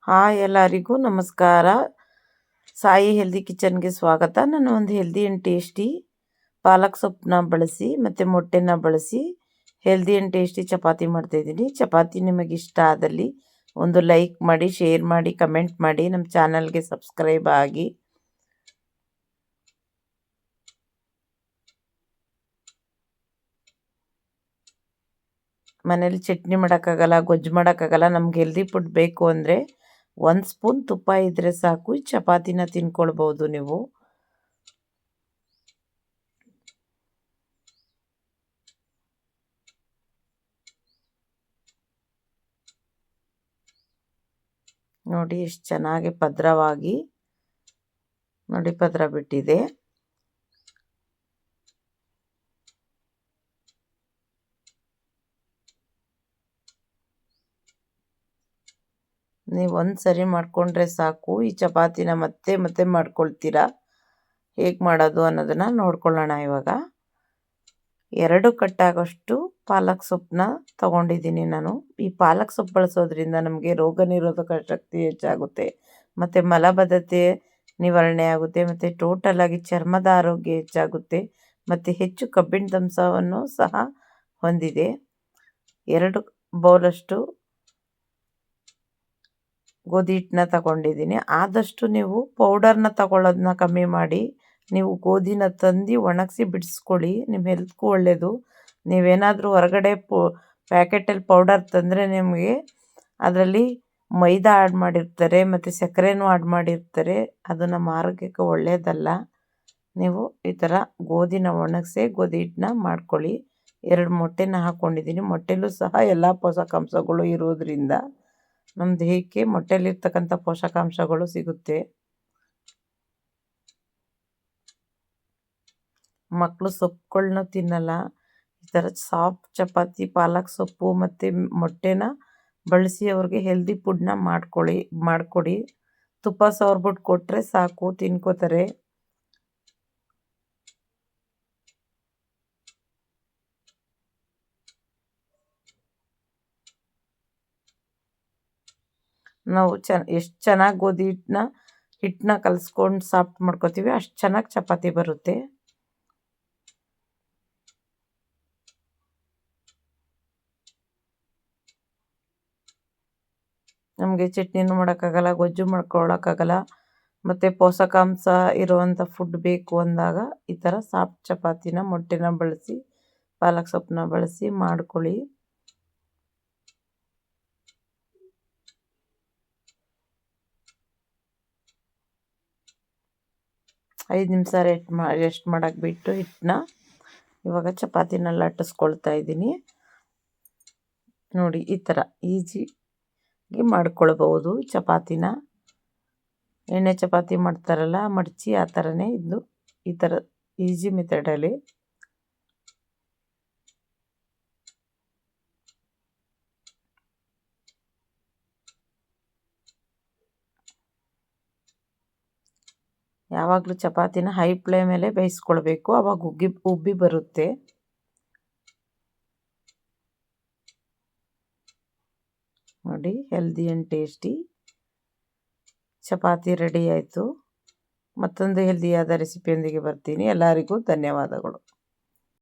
Hi ಎಲ್ಲರಿಗೂ ನಮಸ್ಕಾರ. Sai healthy ಕಿಚನ್ಗೆ ಸ್ವಾಗತ. ನಾನು ಒಂದು ಹೆಲ್ದಿ ಆ್ಯಂಡ್ ಟೇಸ್ಟಿ ಪಾಲಕ್ ಸೊಪ್ಪನ್ನ ಬಳಸಿ ಮತ್ತು ಮೊಟ್ಟೆನ ಬಳಸಿ ಹೆಲ್ದಿ ಆ್ಯಂಡ್ ಟೇಸ್ಟಿ ಚಪಾತಿ ಮಾಡ್ತಾಯಿದ್ದೀನಿ. ಚಪಾತಿ ನಿಮಗೆ ಇಷ್ಟ ಆದಲ್ಲಿ ಒಂದು ಲೈಕ್ ಮಾಡಿ, ಶೇರ್ ಮಾಡಿ, ಕಮೆಂಟ್ ಮಾಡಿ, ನಮ್ಮ ಚಾನಲ್ಗೆ ಸಬ್ಸ್ಕ್ರೈಬ್ ಆಗಿ. ಮನೇಲಿ ಚಟ್ನಿ ಮಾಡೋಕ್ಕಾಗಲ್ಲ, ಗೊಜ್ಜು ಮಾಡೋಕ್ಕಾಗಲ್ಲ. ನಮ್ಗೆ ಹೆಲ್ದಿ ಫುಡ್ ಬೇಕು ಅಂದರೆ 1 ಸ್ಪೂನ್ ತುಪ್ಪ ಇದ್ದರೆ ಸಾಕು, ಈ ಚಪಾತಿನ ತಿನ್ಕೊಳ್ಬೋದು ನೀವು. ನೋಡಿ ಎಷ್ಟು ಚೆನ್ನಾಗಿ ಪದ್ರವಾಗಿ ನೋಡಿ ಪದ್ರ ಬಿಟ್ಟಿದೆ. ನೀವು ಒಂದು ಸರಿ ಮಾಡಿಕೊಂಡ್ರೆ ಸಾಕು, ಈ ಚಪಾತಿನ ಮತ್ತೆ ಮತ್ತೆ ಮಾಡ್ಕೊಳ್ತೀರಾ. ಹೇಗೆ ಮಾಡೋದು ಅನ್ನೋದನ್ನು ನೋಡ್ಕೊಳ್ಳೋಣ. ಇವಾಗ 2 ಕಟ್ಟಾಗೋಷ್ಟು ಪಾಲಕ್ ಸೊಪ್ಪನ್ನ ತೊಗೊಂಡಿದ್ದೀನಿ ನಾನು. ಈ ಪಾಲಕ್ ಸೊಪ್ಪು ಬಳಸೋದ್ರಿಂದ ನಮಗೆ ರೋಗ ನಿರೋಧಕ ಶಕ್ತಿ ಹೆಚ್ಚಾಗುತ್ತೆ, ಮತ್ತು ಮಲಬದ್ಧತೆ ನಿವಾರಣೆ ಆಗುತ್ತೆ, ಮತ್ತು ಟೋಟಲಾಗಿ ಚರ್ಮದ ಆರೋಗ್ಯ ಹೆಚ್ಚಾಗುತ್ತೆ, ಮತ್ತು ಹೆಚ್ಚು ಕಬ್ಬಿಣದ ಅಂಶವನ್ನು ಸಹ ಹೊಂದಿದೆ. 2 ಬೌಲಷ್ಟು ಗೋಧಿ ಹಿಟ್ಟನ್ನ ತಗೊಂಡಿದ್ದೀನಿ. ಆದಷ್ಟು ನೀವು ಪೌಡರ್ನ ತಗೊಳ್ಳೋದನ್ನ ಕಮ್ಮಿ ಮಾಡಿ, ನೀವು ಗೋಧಿನ ತಂದು ಒಣಗಿಸಿ ಬಿಡಿಸ್ಕೊಳ್ಳಿ, ನಿಮ್ಮ ಹೆಲ್ತ್ಗೂ ಒಳ್ಳೆಯದು. ನೀವೇನಾದರೂ ಹೊರಗಡೆ ಪ್ಯಾಕೆಟಲ್ಲಿ ಪೌಡರ್ ತಂದರೆ ನಿಮಗೆ ಅದರಲ್ಲಿ ಮೈದಾ ಆ್ಯಡ್ ಮಾಡಿರ್ತಾರೆ ಮತ್ತು ಸಕ್ಕರೆನೂ ಆ್ಯಡ್ ಮಾಡಿರ್ತಾರೆ. ಅದು ನಮ್ಮ ಆರೋಗ್ಯಕ್ಕೆ ಒಳ್ಳೆಯದಲ್ಲ. ನೀವು ಈ ಥರ ಗೋಧಿನ ಒಣಗಿಸಿ ಗೋಧಿ ಹಿಟ್ಟನ್ನ ಮಾಡ್ಕೊಳ್ಳಿ. 2 ಮೊಟ್ಟೆನ ಹಾಕ್ಕೊಂಡಿದ್ದೀನಿ. ಮೊಟ್ಟೆಲೂ ಸಹ ಎಲ್ಲ ಪೋಷಕಾಂಶಗಳು ಇರೋದ್ರಿಂದ ನಮ್ಮ ದೇಹಕ್ಕೆ ಮೊಟ್ಟೆಯಲ್ಲಿರ್ತಕ್ಕಂಥ ಪೋಷಕಾಂಶಗಳು ಸಿಗುತ್ತೆ. ಮಕ್ಕಳು ಸೊಪ್ಪುಗಳನ್ನ ತಿನ್ನಲ್ಲ. ಈ ಥರ ಸಾಫ್ಟ್ ಚಪಾತಿ, ಪಾಲಕ್ ಸೊಪ್ಪು ಮತ್ತು ಮೊಟ್ಟೆನ ಬಳಸಿ ಅವ್ರಿಗೆ ಹೆಲ್ದಿ ಫುಡ್ನ ಮಾಡಿಕೊಡಿ. ತುಪ್ಪ ಸವರ್ಬಿಟ್ಟು ಕೊಟ್ಟರೆ ಸಾಕು, ತಿನ್ಕೋತಾರೆ. ನಾವು ಎಷ್ಟು ಚೆನ್ನಾಗಿ ಗೋಧಿ ಹಿಟ್ಟನ್ನ ಕಲಿಸ್ಕೊಂಡು ಸಾಫ್ಟ್ ಮಾಡ್ಕೋತೀವಿ, ಅಷ್ಟು ಚೆನ್ನಾಗಿ ಚಪಾತಿ ಬರುತ್ತೆ. ನಮಗೆ ಚಟ್ನಿನೂ ಮಾಡೋಕ್ಕಾಗಲ್ಲ, ಗೊಜ್ಜು ಮಾಡ್ಕೊಳ್ಳೋಕ್ಕಾಗಲ್ಲ, ಮತ್ತು ಪೋಷಕಾಂಶ ಇರುವಂಥ ಫುಡ್ ಬೇಕು ಅಂದಾಗ ಈ ಥರ ಸಾಫ್ಟ್ ಚಪಾತಿನ ಮೊಟ್ಟೆನ ಬಳಸಿ, ಪಾಲಕ್ ಸೊಪ್ಪನ್ನ ಬಳಸಿ ಮಾಡ್ಕೊಳ್ಳಿ. 5 ನಿಮಿಷ ರೆಸ್ಟ್ ಮಾಡೋಕ್ಕೆ ಬಿಟ್ಟು ಹಿಟ್ಟನ್ನ ಇವಾಗ ಚಪಾತಿನ ಲಟ್ಟಿಸ್ಕೊಳ್ತಾ ಇದ್ದೀನಿ. ನೋಡಿ ಈ ಥರ ಈಜಿಯಾಗಿ ಮಾಡ್ಕೊಳ್ಬೋದು ಚಪಾತಿನ. ಎಣ್ಣೆ ಚಪಾತಿ ಮಾಡ್ತಾರಲ್ಲ ಮಡಚಿ, ಆ ಥರನೇ ಇದು ಈ ಥರ ಈಸಿ ಮೆಥಡಲ್ಲಿ. ಯಾವಾಗಲೂ ಚಪಾತಿನ ಹೈ ಫ್ಲೇಮಲ್ಲೇ ಬೇಯಿಸ್ಕೊಳ್ಬೇಕು, ಆವಾಗ ಉಬ್ಬಿ ಬರುತ್ತೆ. ನೋಡಿ healthy and tasty chapati ready ಆಯಿತು. ಮತ್ತೊಂದು ಹೆಲ್ದಿಯಾದ ರೆಸಿಪಿಯೊಂದಿಗೆ ಬರ್ತೀನಿ. ಎಲ್ಲರಿಗೂ ಧನ್ಯವಾದಗಳು.